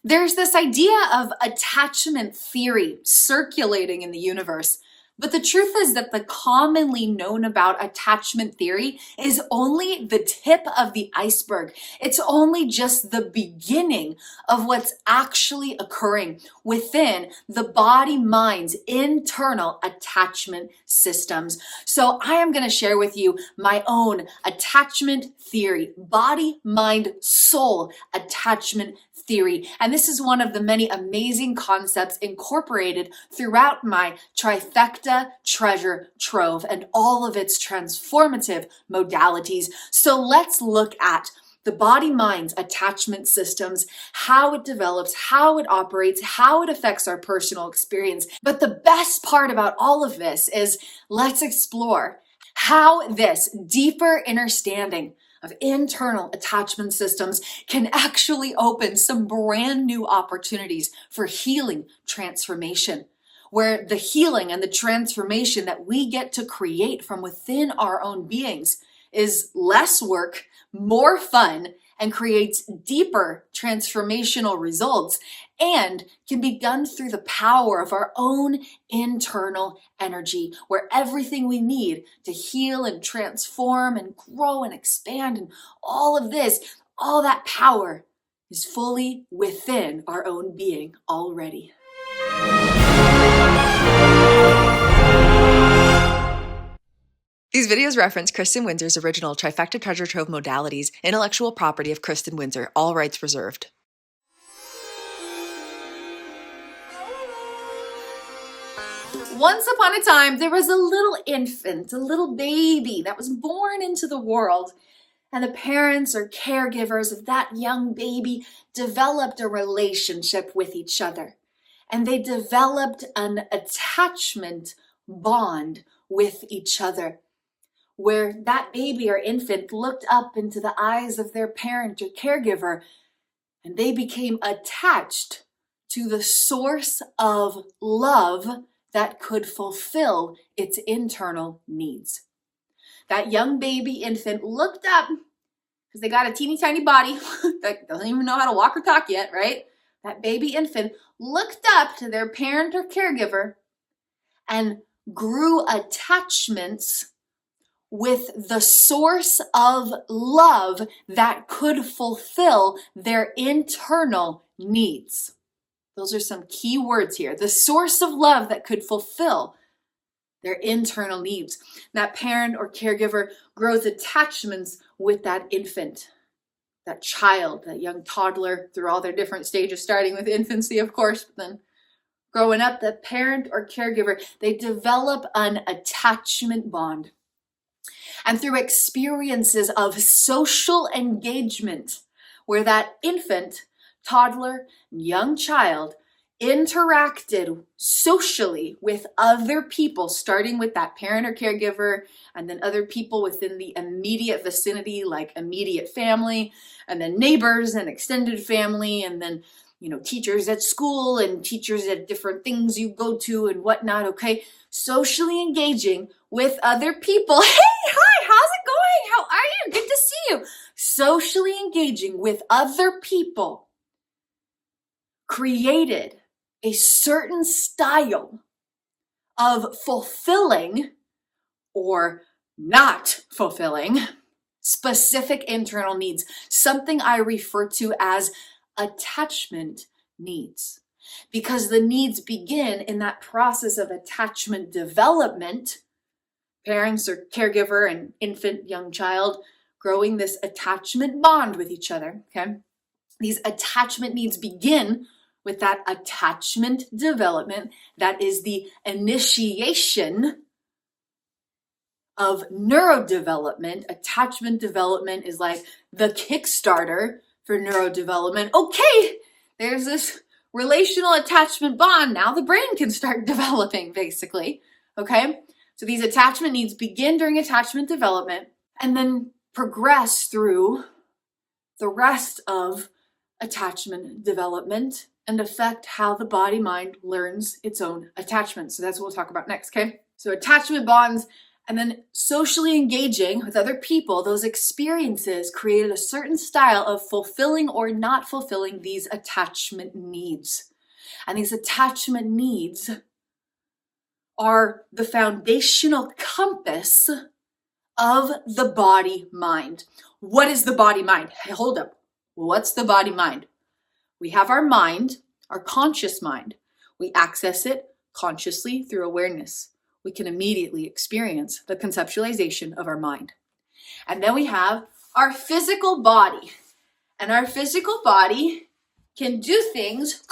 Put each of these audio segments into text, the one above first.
There's this idea of attachment theory circulating in the universe, but the truth is that the commonly known about attachment theory is only the tip of the iceberg. It's only just the beginning of what's actually occurring within the body-mind's internal attachment systems. So I am going to share with you my own attachment theory, body-mind-soul attachment theory. And this is one of the many amazing concepts incorporated throughout my trifecta treasure trove and all of its transformative modalities. So let's look at the body-mind's attachment systems, how it develops, how it operates, how it affects our personal experience. But the best part about all of this is let's explore how this deeper understanding of internal attachment systems can actually open some brand new opportunities for healing transformation, where the healing and the transformation that we get to create from within our own beings is less work, more fun, and creates deeper transformational results, and can be done through the power of our own internal energy, where everything we need to heal and transform and grow and expand and all of this, all that power is fully within our own being already. These videos reference Kristen Windsor's original Trifecta Treasure Trove modalities, intellectual property of Kristen Windsor, all rights reserved. Once upon a time, there was a little infant, a little baby that was born into the world, and the parents or caregivers of that young baby developed a relationship with each other, and they developed an attachment bond with each other, where that baby or infant looked up into the eyes of their parent or caregiver, and they became attached to the source of love that could fulfill its internal needs. That young baby infant looked up, because they got a teeny tiny body that doesn't even know how to walk or talk yet, right? That baby infant looked up to their parent or caregiver and grew attachments with the source of love that could fulfill their internal needs. Those are some key words here. The source of love that could fulfill their internal needs. That parent or caregiver grows attachments with that infant, that child, that young toddler, through all their different stages, starting with infancy, of course, but then growing up, the parent or caregiver, they develop an attachment bond. And through experiences of social engagement, where that infant, toddler, young child interacted socially with other people, starting with that parent or caregiver, and then other people within the immediate vicinity, like immediate family, and then neighbors and extended family, and then teachers at school and teachers at different things you go to and whatnot, okay? Socially engaging with other people. Hey, hi, how's it going? How are you? Good to see you. Socially engaging with other people created a certain style of fulfilling or not fulfilling specific internal needs, something I refer to as attachment needs, because the needs begin in that process of attachment development, parents or caregiver and infant, young child growing this attachment bond with each other, okay? These attachment needs begin with that attachment development that is the initiation of neurodevelopment. Attachment development is like the Kickstarter for neurodevelopment. Okay, there's this relational attachment bond. Now the brain can start developing, basically. Okay, so these attachment needs begin during attachment development and then progress through the rest of attachment development and affect how the body-mind learns its own attachment. So that's what we'll talk about next, okay? So attachment bonds And then socially engaging with other people, those experiences created a certain style of fulfilling or not fulfilling these attachment needs. And these attachment needs are the foundational compass of the body mind. What is the body mind? Hey, hold up. What's the body mind? We have our mind, our conscious mind. We access it consciously through awareness. We can immediately experience the conceptualization of our mind. And then we have our physical body. And our physical body can do things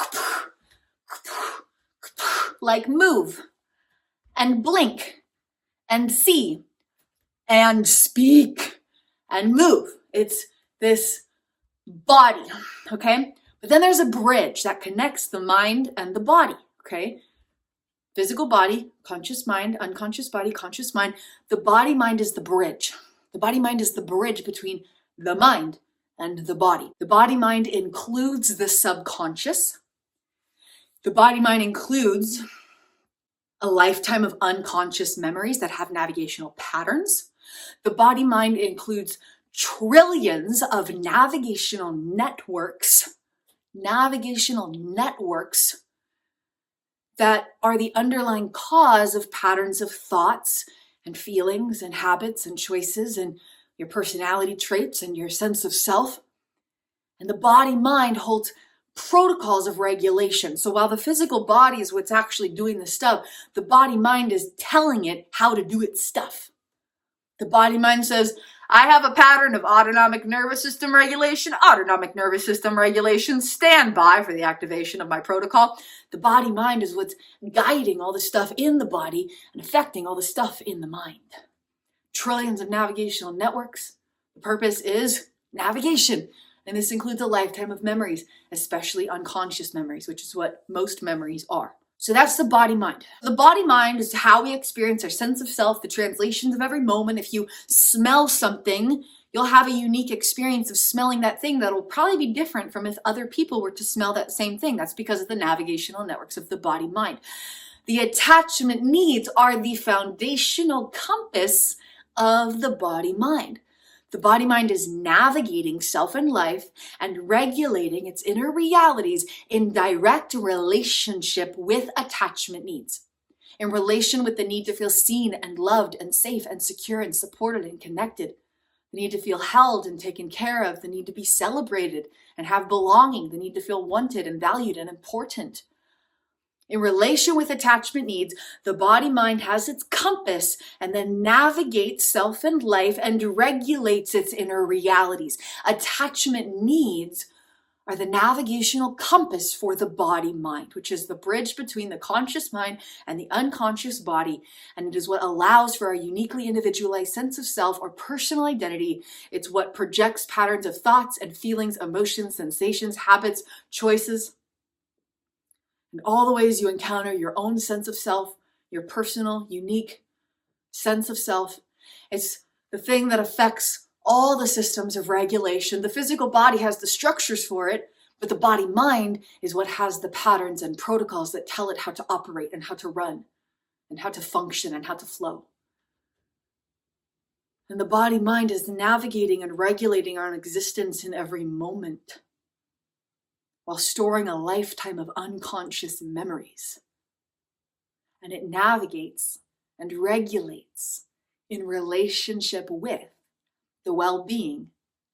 like move and blink and see and speak and move. It's this body, okay? But then there's a bridge that connects the mind and the body, okay? Physical body, conscious mind, unconscious body, conscious mind. The body mind is the bridge. The body mind is the bridge between the mind and the body. The body mind includes the subconscious. The body mind includes a lifetime of unconscious memories that have navigational patterns. The body mind includes trillions of navigational networks that are the underlying cause of patterns of thoughts and feelings and habits and choices and your personality traits and your sense of self. And the body mind holds protocols of regulation. So while the physical body is what's actually doing the stuff, the body mind is telling it how to do its stuff. The body mind says, I have a pattern of autonomic nervous system regulation, stand by for the activation of my protocol. The body mind is what's guiding all the stuff in the body and affecting all the stuff in the mind. Trillions of navigational networks. The purpose is navigation. And this includes a lifetime of memories, especially unconscious memories, which is what most memories are. So that's the body mind. The body mind is how we experience our sense of self, the translations of every moment. If you smell something, you'll have a unique experience of smelling that thing that will probably be different from if other people were to smell that same thing. That's because of the navigational networks of the body mind. The attachment needs are the foundational compass of the body mind. The body mind is navigating self and life and regulating its inner realities in direct relationship with attachment needs. In relation with the need to feel seen and loved and safe and secure and supported and connected. The need to feel held and taken care of. The need to be celebrated and have belonging. The need to feel wanted and valued and important. In relation with attachment needs, the body mind has its compass and then navigates self and life and regulates its inner realities. Attachment needs are the navigational compass for the body mind, which is the bridge between the conscious mind and the unconscious body. And it is what allows for a uniquely individualized sense of self or personal identity. It's what projects patterns of thoughts and feelings, emotions, sensations, habits, choices, and all the ways you encounter your own sense of self, your personal, unique sense of self. It's the thing that affects all the systems of regulation. The physical body has the structures for it, but the body mind is what has the patterns and protocols that tell it how to operate and how to run and how to function and how to flow. And the body mind is navigating and regulating our existence in every moment, while storing a lifetime of unconscious memories. And it navigates and regulates in relationship with the well-being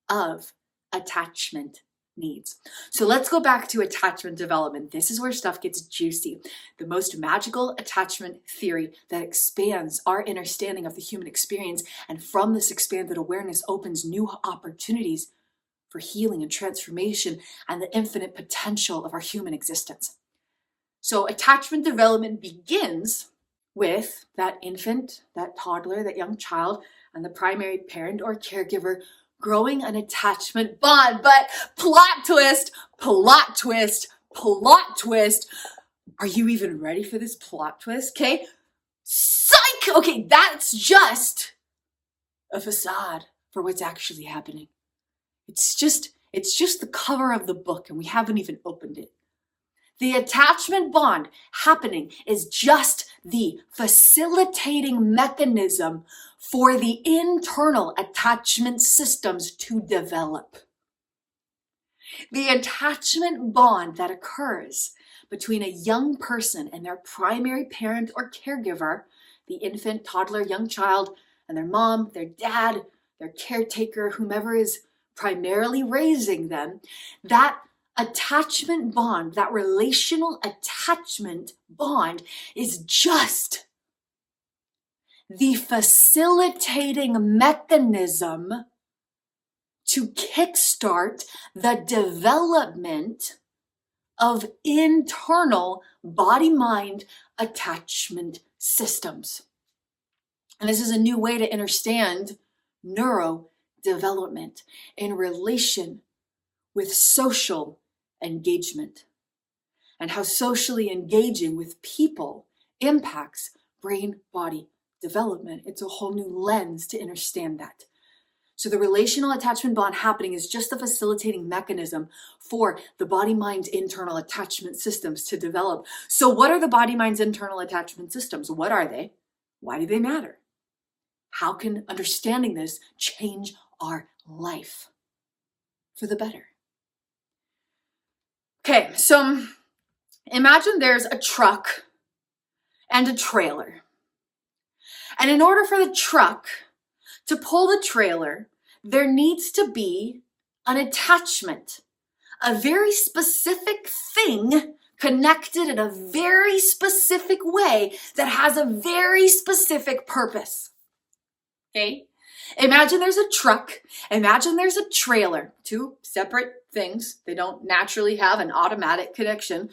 of attachment needs. So let's go back to attachment development. This is where stuff gets juicy. The most magical attachment theory that expands our understanding of the human experience, and from this expanded awareness opens new opportunities for healing and transformation and the infinite potential of our human existence. So attachment development begins with that infant, that toddler, that young child, and the primary parent or caregiver growing an attachment bond. But plot twist, plot twist, plot twist. Are you even ready for this plot twist? Okay, psych! Okay, that's just a facade for what's actually happening. It's just the cover of the book, and we haven't even opened it. The attachment bond happening is just the facilitating mechanism for the internal attachment systems to develop. The attachment bond that occurs between a young person and their primary parent or caregiver, the infant, toddler, young child, and their mom, their dad, their caretaker, whomever is primarily raising them, that attachment bond, that relational attachment bond is just the facilitating mechanism to kickstart the development of internal body-mind attachment systems. And this is a new way to understand neurodevelopment in relation with social engagement and how socially engaging with people impacts brain-body development. It's a whole new lens to understand that. So the relational attachment bond happening is just the facilitating mechanism for the body-mind's internal attachment systems to develop. So what are the body-mind's internal attachment systems? What are they? Why do they matter? How can understanding this change our life for the better? Okay, so imagine there's a truck and a trailer. And in order for the truck to pull the trailer, there needs to be an attachment, a very specific thing connected in a very specific way that has a very specific purpose. Okay? Imagine there's a truck, imagine there's a trailer, two separate things. They don't naturally have an automatic connection.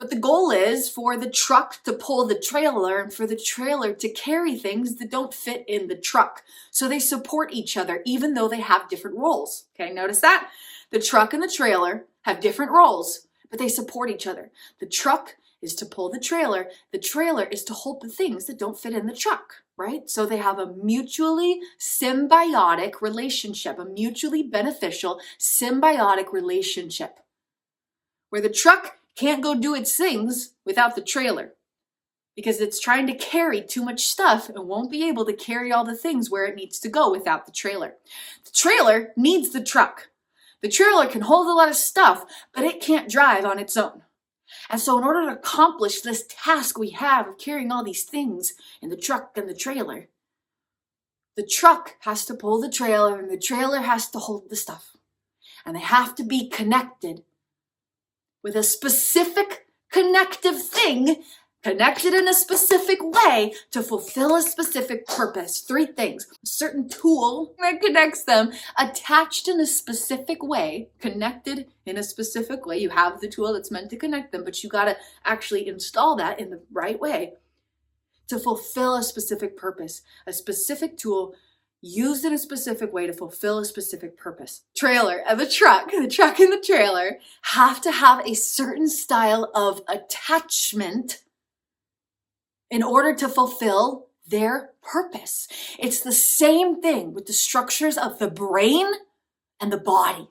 But the goal is for the truck to pull the trailer and for the trailer to carry things that don't fit in the truck. So they support each other even though they have different roles. Okay, notice that? The truck and the trailer have different roles, but they support each other. The truck is to pull the trailer is to hold the things that don't fit in the truck, right? So they have a mutually symbiotic relationship, a mutually beneficial symbiotic relationship where the truck can't go do its things without the trailer because it's trying to carry too much stuff and won't be able to carry all the things where it needs to go without the trailer. The trailer needs the truck. The trailer can hold a lot of stuff, but it can't drive on its own. And so in order to accomplish this task we have of carrying all these things in the truck and the trailer has to pull the trailer and the trailer has to hold the stuff. And they have to be connected with a specific connective thing, connected in a specific way to fulfill a specific purpose. Three things: a certain tool that connects them, attached in a specific way, connected in a specific way. You have the tool that's meant to connect them, but you got to actually install that in the right way to fulfill a specific purpose, a specific tool used in a specific way to fulfill a specific purpose. Trailer and the truck and the trailer have to have a certain style of attachment in order to fulfill their purpose. It's the same thing with the structures of the brain and the body.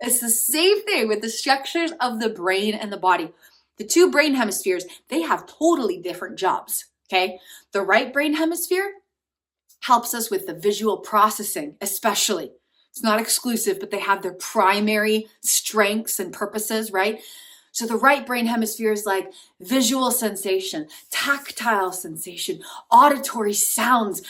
It's the same thing with the structures of the brain and the body. The two brain hemispheres, they have totally different jobs, okay? The right brain hemisphere helps us with the visual processing, especially. It's not exclusive, but they have their primary strengths and purposes, right? So the right brain hemisphere is like visual sensation, tactile sensation, auditory sounds,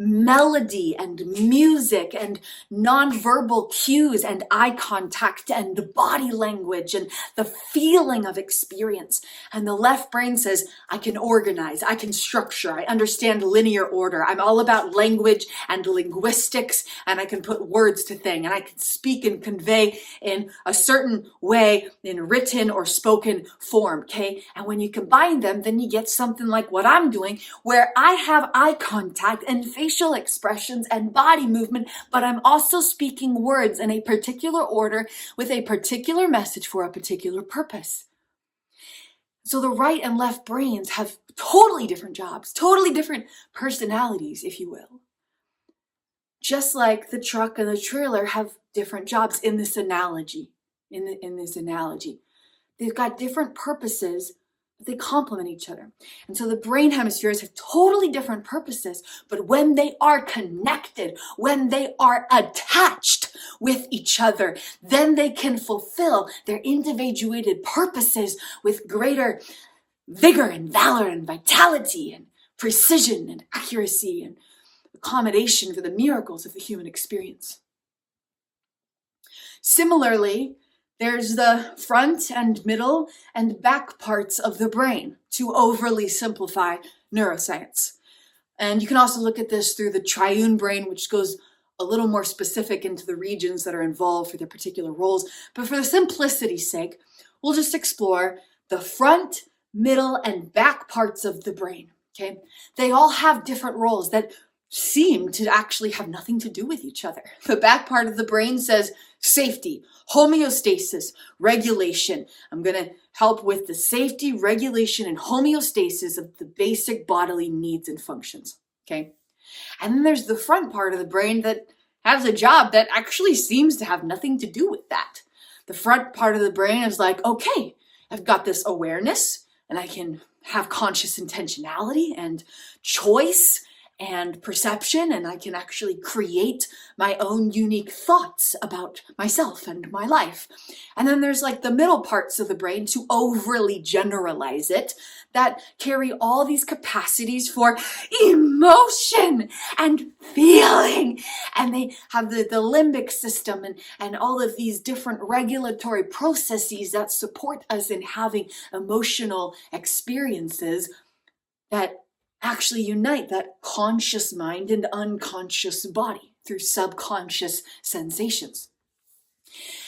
melody and music and nonverbal cues and eye contact and body language and the feeling of experience. And the left brain says, I can organize, I can structure, I understand linear order. I'm all about language and linguistics, and I can put words to things, and I can speak and convey in a certain way in written or spoken form, okay? And when you combine them, then you get something like what I'm doing, where I have eye contact and facial expressions and body movement, but I'm also speaking words in a particular order with a particular message for a particular purpose. So the right and left brains have totally different jobs, totally different personalities, if you will. Just like the truck and the trailer have different jobs in this analogy. In this analogy, they've got different purposes, They complement each other. And so the brain hemispheres have totally different purposes, but when they are connected, when they are attached with each other, then they can fulfill their individuated purposes with greater vigor and valor and vitality and precision and accuracy and accommodation for the miracles of the human experience. Similarly, there's the front and middle and back parts of the brain, to overly simplify neuroscience. And you can also look at this through the Triune Brain, which goes a little more specific into the regions that are involved for their particular roles. But for the simplicity's sake, we'll just explore the front, middle, and back parts of the brain, okay? They all have different roles that seem to actually have nothing to do with each other. The back part of the brain says safety, homeostasis, regulation. I'm going to help with the safety, regulation, and homeostasis of the basic bodily needs and functions, okay? And then there's the front part of the brain that has a job that actually seems to have nothing to do with that. The front part of the brain is like, okay, I've got this awareness and I can have conscious intentionality and choice and perception, and I can actually create my own unique thoughts about myself and my life. And then there's like the middle parts of the brain, to overly generalize it, that carry all these capacities for emotion and feeling. And they have the limbic system and all of these different regulatory processes that support us in having emotional experiences that actually unite that conscious mind and unconscious body through subconscious sensations.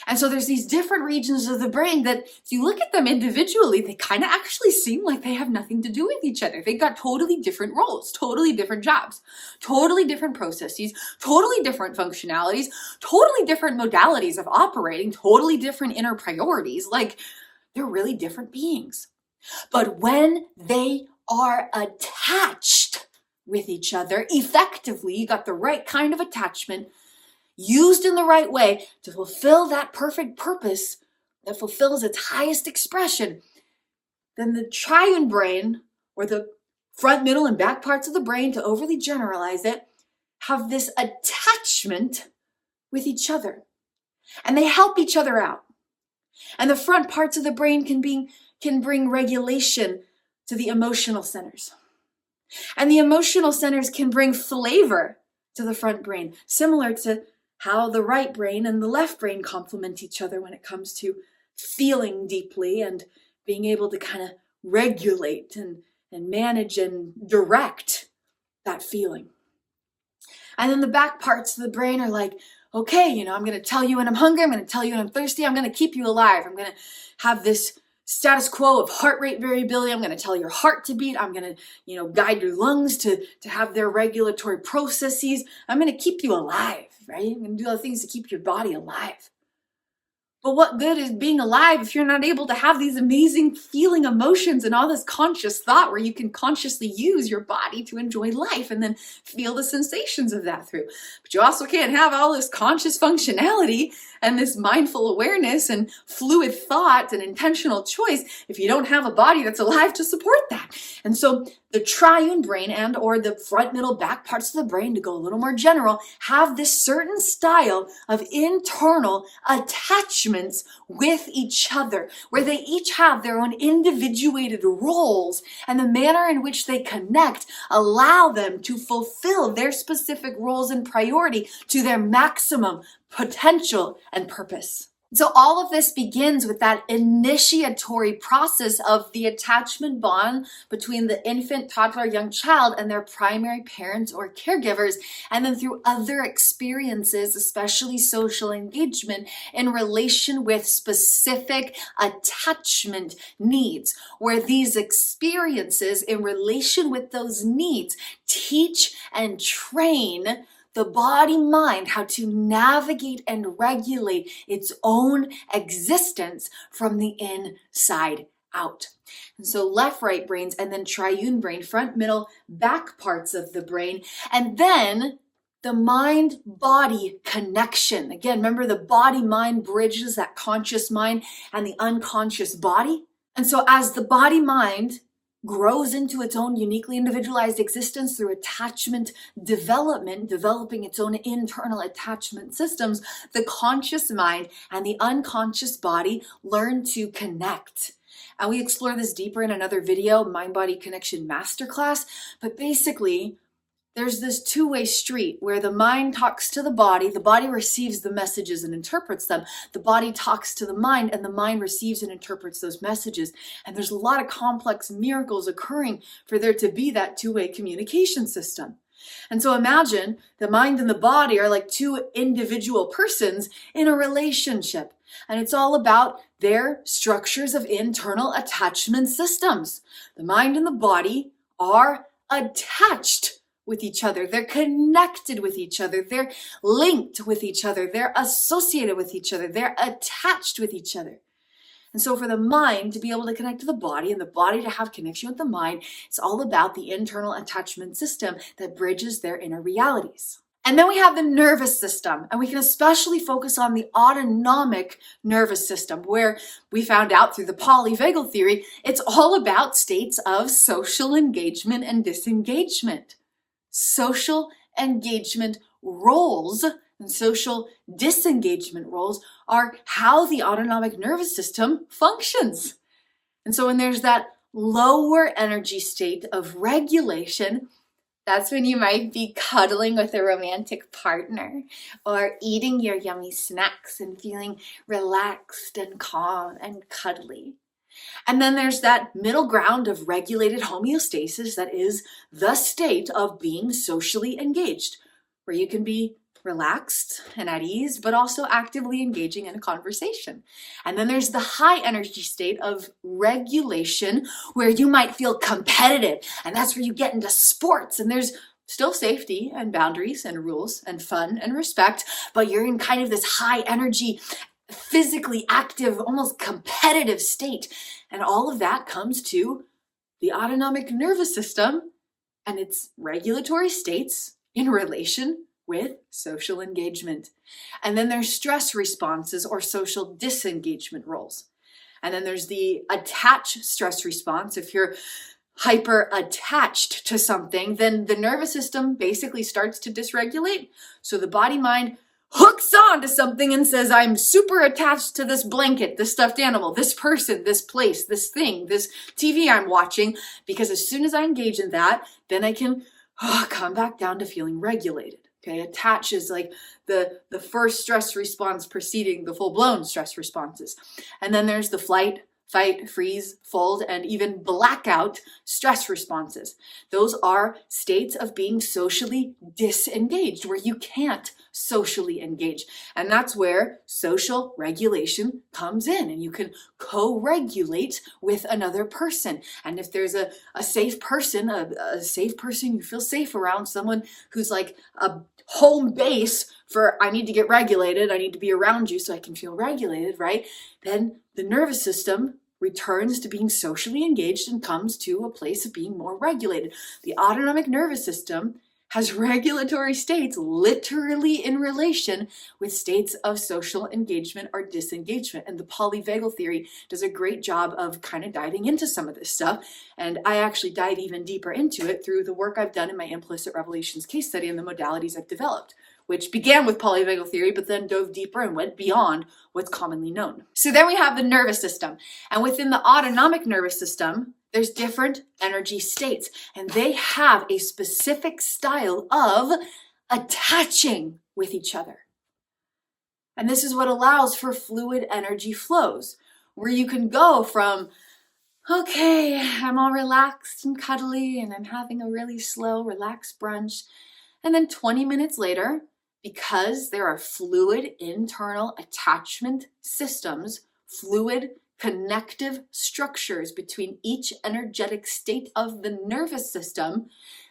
And so there's these different regions of the brain that, if you look at them individually, they kind of actually seem like they have nothing to do with each other. They've got totally different roles, totally different jobs, totally different processes, totally different functionalities, totally different modalities of operating, totally different inner priorities. Like, they're really different beings. But when they are attached with each other effectively, you got the right kind of attachment, used in the right way to fulfill that perfect purpose that fulfills its highest expression, then the triune brain, or the front, middle, and back parts of the brain, to overly generalize it, have this attachment with each other. And they help each other out. And the front parts of the brain can bring regulation to the emotional centers. And the emotional centers can bring flavor to the front brain, similar to how the right brain and the left brain complement each other when it comes to feeling deeply and being able to kind of regulate and manage and direct that feeling. And then the back parts of the brain are like, okay, I'm going to tell you when I'm hungry, I'm going to tell you when I'm thirsty, I'm going to keep you alive, I'm going to have this status quo of heart rate variability, I'm going to tell your heart to beat, I'm going to, guide your lungs to have their regulatory processes, I'm going to keep you alive, right? I'm going to do all the things to keep your body alive. But what good is being alive if you're not able to have these amazing feeling emotions and all this conscious thought where you can consciously use your body to enjoy life and then feel the sensations of that through? But you also can't have all this conscious functionality and this mindful awareness and fluid thought and intentional choice if you don't have a body that's alive to support that. And so the triune brain and or the front, middle, back parts of the brain, to go a little more general, have this certain style of internal attachments with each other, where they each have their own individuated roles, and the manner in which they connect allow them to fulfill their specific roles and priority to their maximum potential and purpose. So all of this begins with that initiatory process of the attachment bond between the infant, toddler, young child and their primary parents or caregivers, and then through other experiences, especially social engagement, in relation with specific attachment needs, where these experiences in relation with those needs teach and train the body mind how to navigate and regulate its own existence from the inside out. And so left, right brains, and then triune brain, front, middle, back parts of the brain, and then the mind-body connection. Again, remember the body-mind bridges that conscious mind and the unconscious body? And so as the body-mind grows into its own uniquely individualized existence through attachment development, developing its own internal attachment systems, the conscious mind and the unconscious body learn to connect. And we explore this deeper in another video, Mind-Body Connection Masterclass. But basically, there's this two-way street where the mind talks to the body receives the messages and interprets them. The body talks to the mind, and the mind receives and interprets those messages. And there's a lot of complex miracles occurring for there to be that two-way communication system. And so imagine the mind and the body are like two individual persons in a relationship. And it's all about their structures of internal attachment systems. The mind and the body are attached with each other. They're connected with each other. They're linked with each other. They're associated with each other. They're attached with each other. And so for the mind to be able to connect to the body and the body to have connection with the mind, it's all about the internal attachment system that bridges their inner realities. And then we have the nervous system, and we can especially focus on the autonomic nervous system, where we found out through the PolyVagal theory, it's all about states of social engagement and disengagement. Social engagement roles and social disengagement roles are how the autonomic nervous system functions. And so when there's that lower energy state of regulation, that's when you might be cuddling with a romantic partner or eating your yummy snacks and feeling relaxed and calm and cuddly. And then there's that middle ground of regulated homeostasis that is the state of being socially engaged, where you can be relaxed and at ease, but also actively engaging in a conversation. And then there's the high energy state of regulation, where you might feel competitive, and that's where you get into sports, and there's still safety and boundaries and rules and fun and respect, but you're in kind of this high energy, physically active, almost competitive state. And all of that comes to the autonomic nervous system and its regulatory states in relation with social engagement. And then there's stress responses or social disengagement roles. And then there's the attached stress response. If you're hyper attached to something, then the nervous system basically starts to dysregulate. So the body mind hooks on to something and says, I'm super attached to this blanket, this stuffed animal, this person, this place, this thing, this TV I'm watching, because as soon as I engage in that, then I can come back down to feeling regulated. Okay, attach is like the first stress response preceding the full-blown stress responses. And then there's the flight, fight, freeze, fold, and even blackout stress responses. Those are states of being socially disengaged, where you can't socially engage. And that's where social regulation comes in, and you can co-regulate with another person. And if there's a safe person, a safe person you feel safe around, someone who's like a home base for, I need to get regulated, I need to be around you so I can feel regulated, right? Then the nervous system returns to being socially engaged and comes to a place of being more regulated. The autonomic nervous system has regulatory states literally in relation with states of social engagement or disengagement. And the PolyVagal theory does a great job of kind of diving into some of this stuff. And I actually dive even deeper into it through the work I've done in my implicit revelations case study and the modalities I've developed, which began with polyvagal theory, but then dove deeper and went beyond what's commonly known. So then we have the nervous system. And within the autonomic nervous system, there's different energy states, and they have a specific style of attaching with each other. And this is what allows for fluid energy flows, where you can go from, okay, I'm all relaxed and cuddly, and I'm having a really slow, relaxed brunch. And then 20 minutes later, because there are fluid internal attachment systems, fluid connective structures between each energetic state of the nervous system,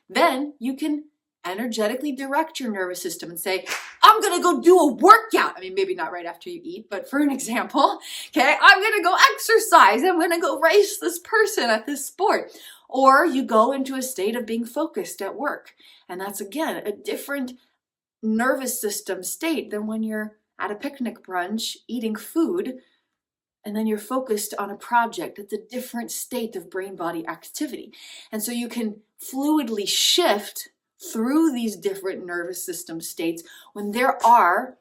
then you can energetically direct your nervous system and say, I'm gonna go do a workout. I mean, maybe not right after you eat, but for an example, okay, I'm gonna go exercise. I'm gonna go race this person at this sport. Or you go into a state of being focused at work. And that's, again, a different nervous system state than when you're at a picnic brunch eating food and then you're focused on a project. It's a different state of brain-body activity. And so you can fluidly shift through these different nervous system states when there are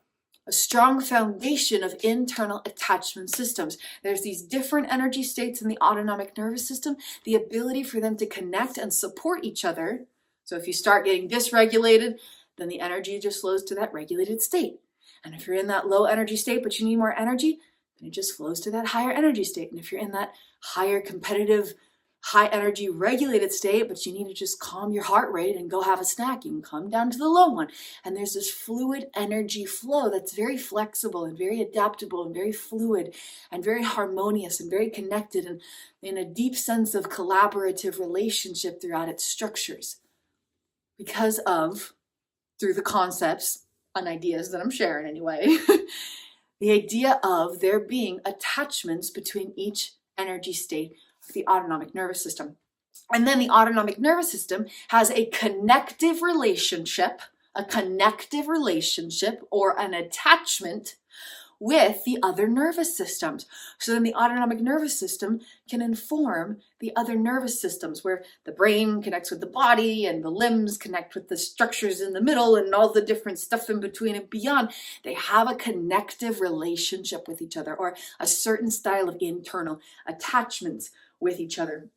a strong foundation of internal attachment systems. There's these different energy states in the autonomic nervous system, the ability for them to connect and support each other. So if you start getting dysregulated, then the energy just flows to that regulated state. And if you're in that low energy state, but you need more energy, then it just flows to that higher energy state. And if you're in that higher competitive, high energy regulated state, but you need to just calm your heart rate and go have a snack, you can come down to the low one. And there's this fluid energy flow that's very flexible and very adaptable and very fluid and very harmonious and very connected and in a deep sense of collaborative relationship throughout its structures. Because of, through the concepts and ideas that I'm sharing anyway, the idea of there being attachments between each energy state of the autonomic nervous system. And then the autonomic nervous system has a connective relationship or an attachment with the other nervous systems. So then the autonomic nervous system can inform the other nervous systems, where the brain connects with the body and the limbs connect with the structures in the middle and all the different stuff in between and beyond. They have a connective relationship with each other, or a certain style of internal attachments with each other.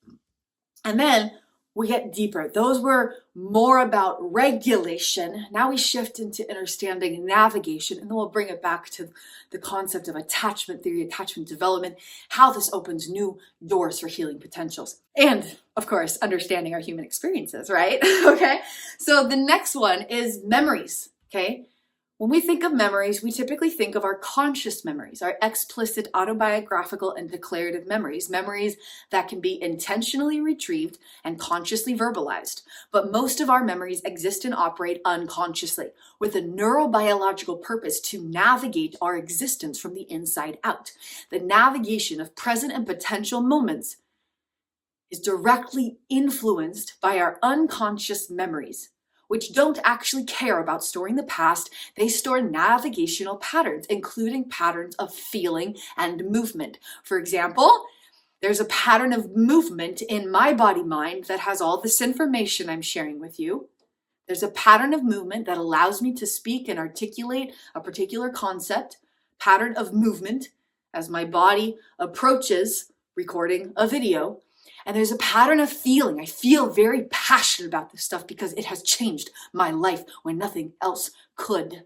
And then we get deeper. Those were more about regulation. Now we shift into understanding navigation, and then we'll bring it back to the concept of attachment theory, attachment development, how this opens new doors for healing potentials. And of course, understanding our human experiences, right? Okay. So the next one is memories. Okay. When we think of memories, we typically think of our conscious memories, our explicit autobiographical and declarative memories, memories that can be intentionally retrieved and consciously verbalized. But most of our memories exist and operate unconsciously, with a neurobiological purpose to navigate our existence from the inside out. The navigation of present and potential moments is directly influenced by our unconscious memories, which don't actually care about storing the past. They store navigational patterns, including patterns of feeling and movement. For example, there's a pattern of movement in my body mind that has all this information I'm sharing with you. There's a pattern of movement that allows me to speak and articulate a particular concept, pattern of movement as my body approaches recording a video. And there's a pattern of feeling. I feel very passionate about this stuff because it has changed my life when nothing else could.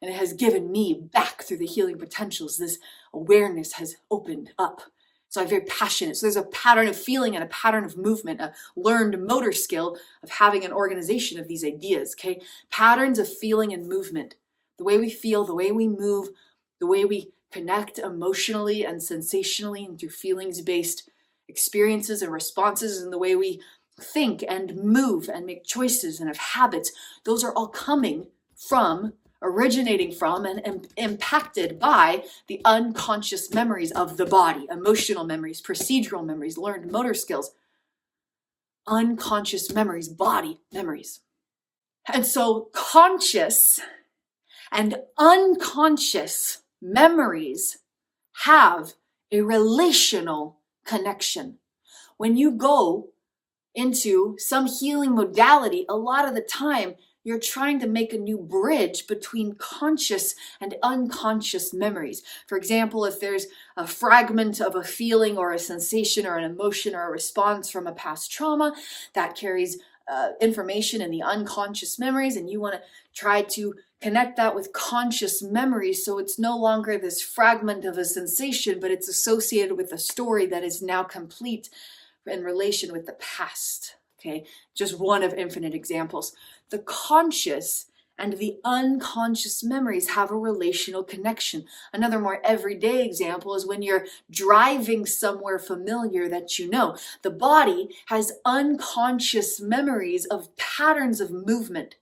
And it has given me back through the healing potentials. This awareness has opened up. So I'm very passionate. So there's a pattern of feeling and a pattern of movement, a learned motor skill of having an organization of these ideas, okay? Patterns of feeling and movement. The way we feel, the way we move, the way we connect emotionally and sensationally and through feelings-based experiences and responses, and the way we think and move and make choices and have habits. Those are all originating from and impacted by the unconscious memories of the body, emotional memories, procedural memories, learned motor skills, unconscious memories, body memories. And so conscious and unconscious memories have a relational connection. When you go into some healing modality, a lot of the time you're trying to make a new bridge between conscious and unconscious memories. For example, if there's a fragment of a feeling or a sensation or an emotion or a response from a past trauma that carries information in the unconscious memories, and you want to try to connect that with conscious memories, so it's no longer this fragment of a sensation, but it's associated with a story that is now complete in relation with the past. Okay, just one of infinite examples. The conscious and the unconscious memories have a relational connection. Another more everyday example is when you're driving somewhere familiar that you know. The body has unconscious memories of patterns of movement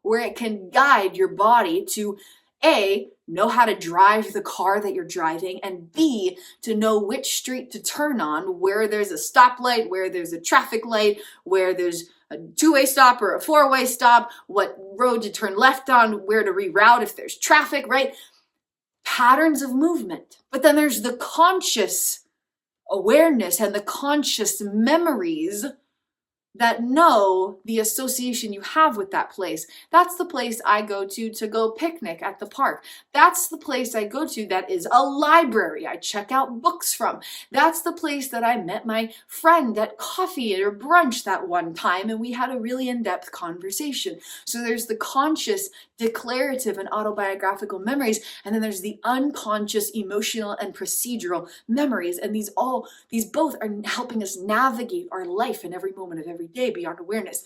where it can guide your body to A, know how to drive the car that you're driving, and B, to know which street to turn on, where there's a stoplight, where there's a traffic light, where there's a two-way stop or a four-way stop, what road to turn left on, where to reroute if there's traffic, right? patterns of movement. But then there's the conscious awareness and the conscious memories that know the association you have with that place. That's the place I go to go picnic at the park. That's the place I go to that is a library I check out books from. That's the place that I met my friend at coffee or brunch that one time and we had a really in-depth conversation. So there's the conscious, declarative and autobiographical memories, and then there's the unconscious, emotional and procedural memories, and these both are helping us navigate our life in every moment of every day beyond awareness.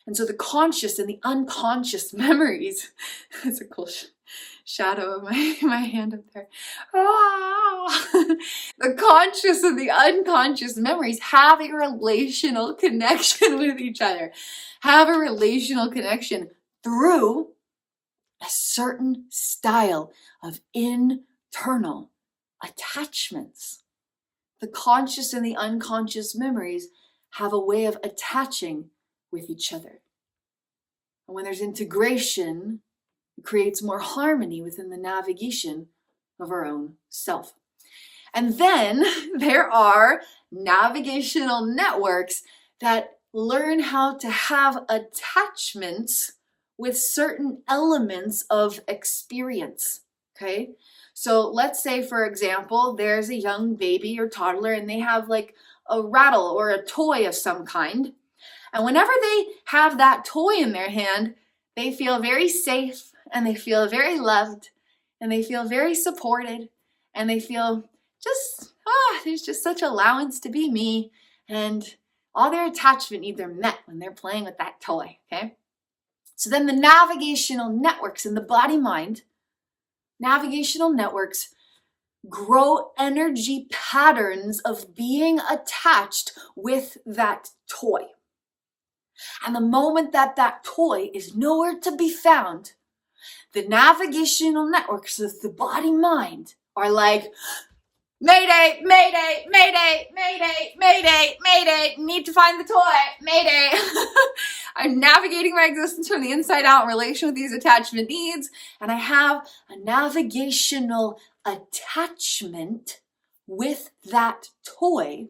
And so the conscious and the unconscious memories, that's a cool shadow of my hand up there. The conscious and the unconscious memories have a relational connection with each other, have a relational connection through a certain style of internal attachments. The conscious and the unconscious memories have a way of attaching with each other. And when there's integration, it creates more harmony within the navigation of our own self. And then there are navigational networks that learn how to have attachments with certain elements of experience, okay? So let's say, for example, there's a young baby or toddler and they have like a rattle or a toy of some kind. And whenever they have that toy in their hand, they feel very safe and they feel very loved and they feel very supported and they feel just, there's just such allowance to be me, and all their attachment needs are met when they're playing with that toy, okay? So then the navigational networks in the body mind, navigational networks grow energy patterns of being attached with that toy. And the moment that that toy is nowhere to be found, the navigational networks of the body mind are like, Mayday, mayday, mayday, mayday, mayday, mayday, need to find the toy, mayday. I'm navigating my existence from the inside out in relation with these attachment needs, and I have a navigational attachment with that toy.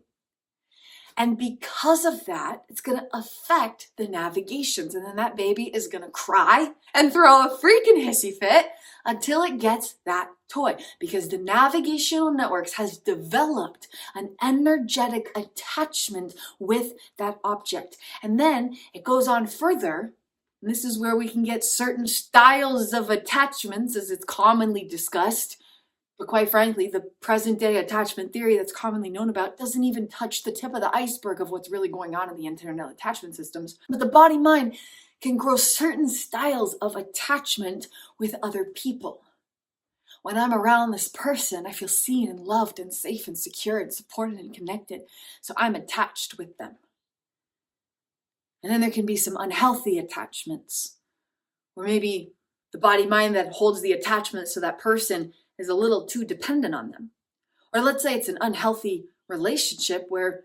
And because of that, it's going to affect the navigations. And then that baby is going to cry and throw a freaking hissy fit until it gets that toy. Because the navigational networks has developed an energetic attachment with that object. And then it goes on further. And this is where we can get certain styles of attachments, as it's commonly discussed. But quite frankly, the present day attachment theory that's commonly known about doesn't even touch the tip of the iceberg of what's really going on in the internal attachment systems. But the body mind can grow certain styles of attachment with other people. When I'm around this person, I feel seen and loved and safe and secure and supported and connected. So I'm attached with them. And then there can be some unhealthy attachments, or maybe the body mind that holds the attachment so that person is a little too dependent on them. Or let's say it's an unhealthy relationship where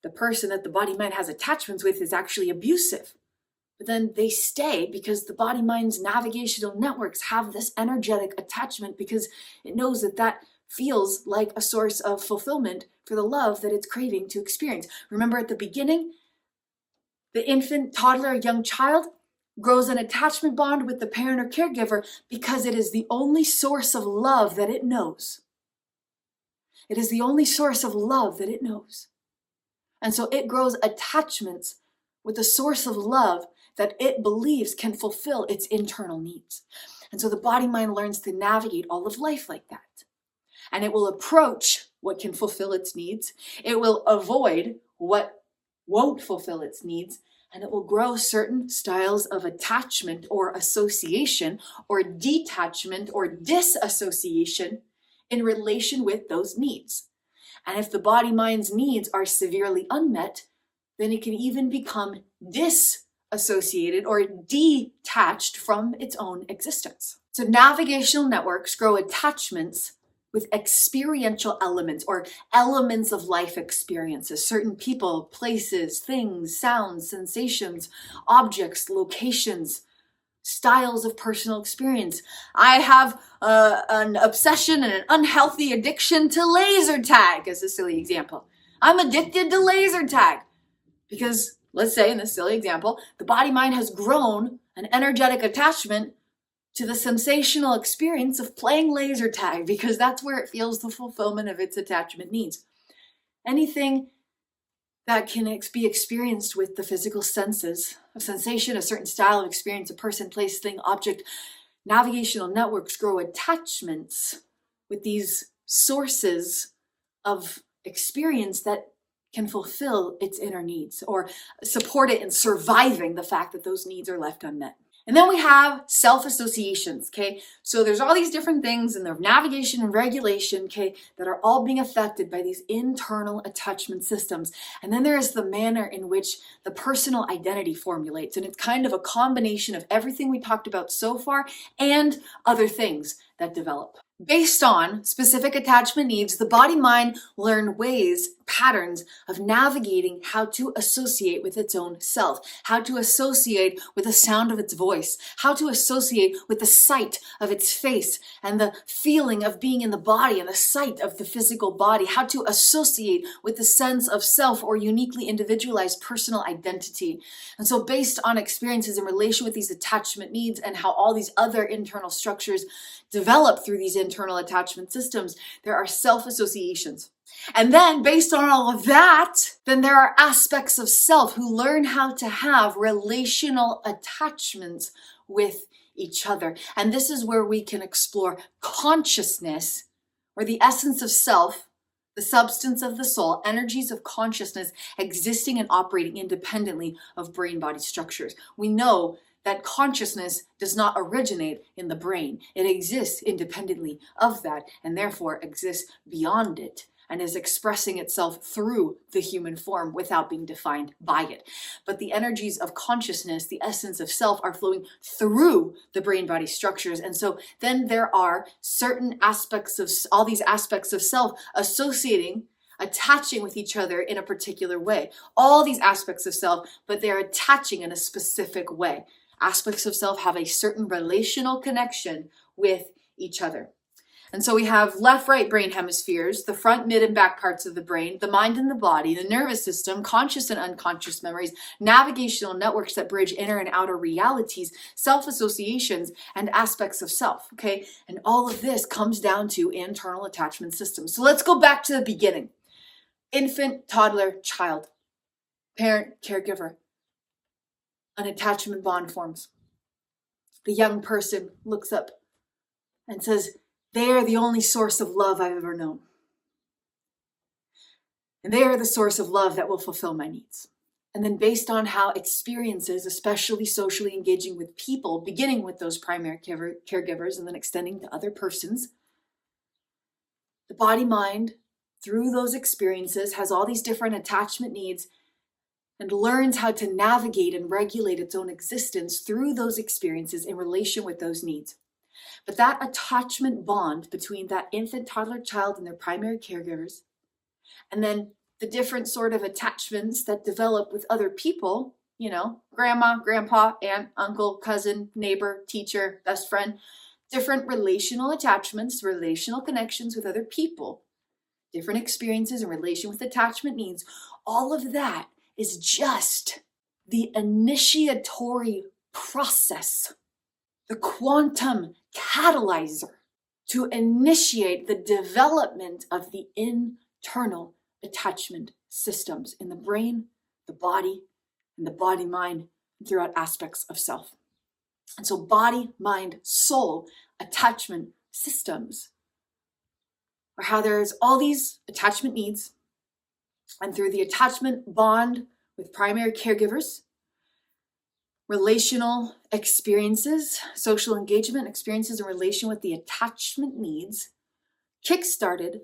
the person that the body mind has attachments with is actually abusive. But then they stay because the body mind's navigational networks have this energetic attachment because it knows that that feels like a source of fulfillment for the love that it's craving to experience. Remember at the beginning, the infant, toddler, young child grows an attachment bond with the parent or caregiver because it is the only source of love that it knows. It is the only source of love that it knows. And so it grows attachments with the source of love that it believes can fulfill its internal needs. And so the body mind learns to navigate all of life like that. And it will approach what can fulfill its needs. It will avoid what won't fulfill its needs. And it will grow certain styles of attachment or association or detachment or disassociation in relation with those needs. And if the body mind's needs are severely unmet, then it can even become disassociated or detached from its own existence. So navigational networks grow attachments with experiential elements or elements of life experiences, certain people, places, things, sounds, sensations, objects, locations, styles of personal experience. I have an obsession and an unhealthy addiction to laser tag, as a silly example. I'm addicted to laser tag because, let's say in this silly example, the body mind has grown an energetic attachment to the sensational experience of playing laser tag because that's where it feels the fulfillment of its attachment needs. Anything that can be experienced with the physical senses, a sensation, a certain style of experience, a person, place, thing, object. Navigational networks grow attachments with these sources of experience that can fulfill its inner needs or support it in surviving the fact that those needs are left unmet. And then we have self-associations, okay? So there's all these different things in the navigation and regulation, okay, that are all being affected by these internal attachment systems. And then there is the manner in which the personal identity formulates. And it's kind of a combination of everything we talked about so far and other things that develop. Based on specific attachment needs, the body-mind learn ways, patterns of navigating how to associate with its own self, how to associate with the sound of its voice, how to associate with the sight of its face and the feeling of being in the body and the sight of the physical body, how to associate with the sense of self or uniquely individualized personal identity. And so based on experiences in relation with these attachment needs and how all these other internal structures develop through these internal attachment systems, there are self-associations. And then based on all of that, then there are aspects of self who learn how to have relational attachments with each other. And this is where we can explore consciousness, or the essence of self, the substance of the soul, energies of consciousness existing and operating independently of brain-body structures. We know that consciousness does not originate in the brain. It exists independently of that and therefore exists beyond it and is expressing itself through the human form without being defined by it. But the energies of consciousness, the essence of self, are flowing through the brain-body structures. And so then there are certain aspects of all these aspects of self associating, attaching with each other in a particular way. All these aspects of self, but they're attaching in a specific way. Aspects of self have a certain relational connection with each other. And so we have left-right brain hemispheres, the front, mid, and back parts of the brain, the mind and the body, the nervous system, conscious and unconscious memories, navigational networks that bridge inner and outer realities, self-associations, and aspects of self, okay? And all of this comes down to internal attachment systems. So let's go back to the beginning. Infant, toddler, child, parent, caregiver. An attachment bond forms. The young person looks up and says, they are the only source of love I've ever known. And they are the source of love that will fulfill my needs. And then based on how experiences, especially socially engaging with people, beginning with those primary caregivers and then extending to other persons, the body-mind, through those experiences, has all these different attachment needs and learns how to navigate and regulate its own existence through those experiences in relation with those needs. But that attachment bond between that infant, toddler, child and their primary caregivers, and then the different sort of attachments that develop with other people, you know, grandma, grandpa, aunt, uncle, cousin, neighbor, teacher, best friend, different relational attachments, relational connections with other people, different experiences in relation with attachment needs, all of that is just the initiatory process, the quantum catalyzer to initiate the development of the internal attachment systems in the brain, the body, and the body-mind throughout aspects of self. And so body, mind, soul attachment systems are how there's all these attachment needs, and through the attachment bond with primary caregivers, relational experiences, social engagement experiences in relation with the attachment needs, kickstarted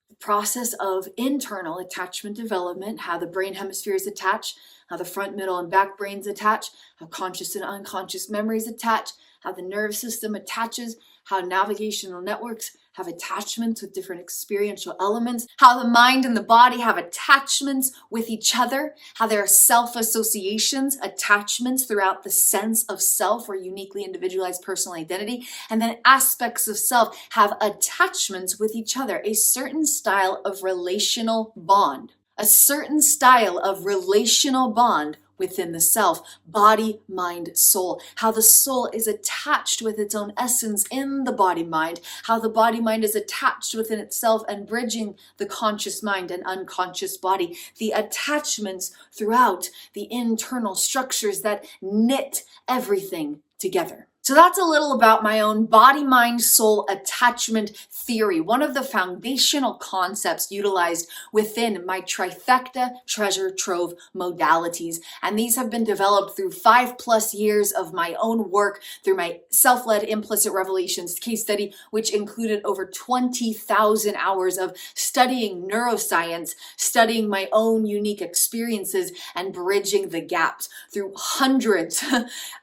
the process of internal attachment development, how the brain hemispheres attach, how the front, middle, and back brains attach, how conscious and unconscious memories attach, how the nervous system attaches, how navigational networks have attachments with different experiential elements, how the mind and the body have attachments with each other, how there are self-associations, attachments throughout the sense of self or uniquely individualized personal identity, and then aspects of self have attachments with each other, a certain style of relational bond. A certain style of relational bond within the self, body, mind, soul, how the soul is attached with its own essence in the body mind, how the body mind is attached within itself and bridging the conscious mind and unconscious body, the attachments throughout the internal structures that knit everything together. So that's a little about my own body-mind-soul attachment theory, one of the foundational concepts utilized within my trifecta treasure trove modalities. And these have been developed through 5+ years of my own work, through my self-led implicit revelations case study, which included over 20,000 hours of studying neuroscience, studying my own unique experiences, and bridging the gaps through hundreds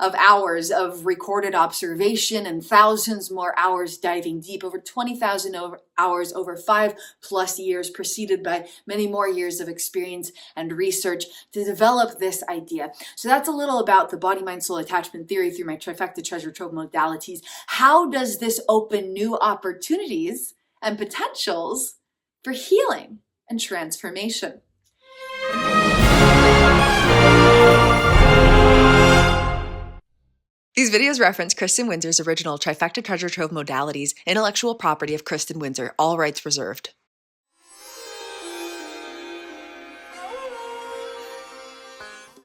of hours of recorded observation and thousands more hours diving deep, over 20,000 hours over 5+ years, preceded by many more years of experience and research to develop this idea. So that's a little about the body-mind-soul attachment theory through my trifecta treasure trove modalities. How does this open new opportunities and potentials for healing and transformation? These videos reference Kristen Windsor's original Trifecta Treasure Trove modalities, intellectual property of Kristen Windsor, all rights reserved.